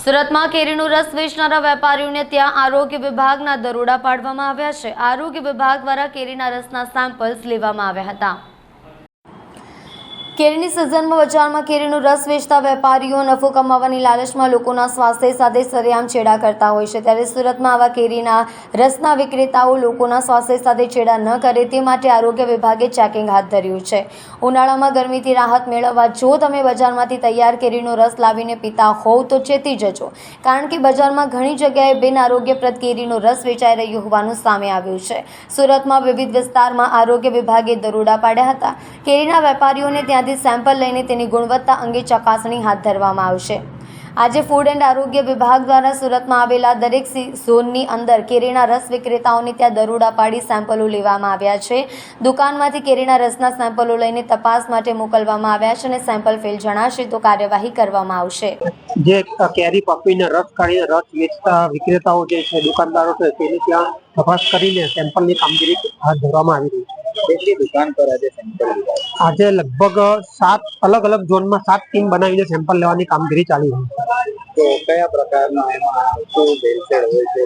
સુરતમાં કેરીનો રસ વેચનારા વેપારીઓને ત્યાં આરોગ્ય વિભાગના દરોડા પાડવામાં આવ્યા છે। આરોગ્ય વિભાગ દ્વારા કેરીના રસના સેમ્પલ્સ લેવામાં આવ્યા હતા। કેરીની સિઝનમાં બજારમાં કેરીનો રસ વેચતા વેપારીઓ નફો કમાવાની લાલચમાં લોકોના સ્વાસ્થ્ય સાથે સરેઆમ છેડા કરતા હોય છે, ત્યારે સુરતમાં આવા કેરીના રસના વિક્રેતાઓ લોકોના સ્વાસ્થ્ય સાથે છેડા ન કરે તે માટે આરોગ્ય વિભાગે ચેકિંગ હાથ ધર્યું છે। ઉનાળામાં ગરમીથી રાહત મેળવવા જો તમે બજારમાંથી તૈયાર કેરીનો રસ લાવીને પીતા હોવ તો ચેતી જજો, કારણ કે બજારમાં ઘણી જગ્યાએ બિન આરોગ્યપ્રદ કેરીનો રસ વેચાઈ રહ્યો હોવાનું સામે આવ્યું છે। સુરતમાં વિવિધ વિસ્તારમાં આરોગ્ય વિભાગે દરોડા પાડ્યા હતા। કેરીના વેપારીઓને ત્યાંથી સેમ્પલ લઈને તેની ગુણવત્તા અંગે ચકાસણી હાથ ધરવામાં આવશે। આજે ફૂડ એન્ડ આરોગ્ય વિભાગ દ્વારા સુરતમાં આવેલા દરેક ઝોનની અંદર કેરીના રસ વિક્રેતાઓને ત્યાં દરોડા પાડી સેમ્પલો લેવામાં આવ્યા છે। દુકાનમાંથી કેરીના રસના સેમ્પલો લઈને તપાસ માટે મોકલવામાં આવ્યા છે અને સેમ્પલ ફેલ જણાશે તો કાર્યવાહી કરવામાં આવશે। જે કેરી પકવીને રસ કાઢીને રસ વેચતા વિક્રેતાઓ જે છે, દુકાનદારો છે, તેની ત્યાં તપાસ કરીને સેમ્પલની કામગીરી હાથ ધરવામાં આવી રહી છે। કેટલી દુકાન પર આજે સેમ્પલ આજે લગભગ 7 અલગ અલગ ઝોનમાં 7 ટીમ બનાવીને સેમ્પલ લેવાની કામગીરી ચાલી રહી છે। તો કયા પ્રકારના એમાં શું ભેળસેળ હોય છે?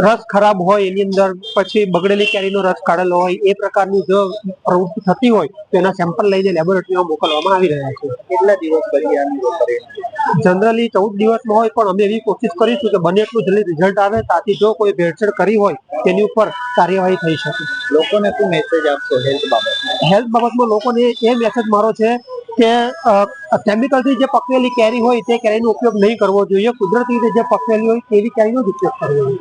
રસ ખરાબ હોય એની અંદર પછી બગડેલી કેરીનો રસ કાઢેલો હોય એ પ્રકારની જો પ્રવૃત્તિ થતી હોય તો એના સેમ્પલ લઈને લેબોરેટરીમાં મોકલવામાં આવી રહ્યા છે। કેટલા દિવસ પછી આનું પરિણામ? જનરલી 14 દિવસમાં હોય, પણ અમે એવી કોશિશ કરીશું કે બને એટલું જલ્દી રિઝલ્ટ આવે, તાથી જો કોઈ ભેળસેળ કરી હોય તેની ઉપર કાર્યવાહી થઈ શકે। લોકોને શું મેસેજ આપશો હેલ્થ બાબતમાં? હેલ્થ બાબતમાં લોકોને એ મેસેજ મારો છે કે કેમિકલથી જે પકવેલી કેરી હોય તે કેરીનો ઉપયોગ નહીં કરવો જોઈએ। કુદરતી રીતે જે પકવેલી હોય તેવી કેરીનો જ ઉપયોગ કરવો જોઈએ।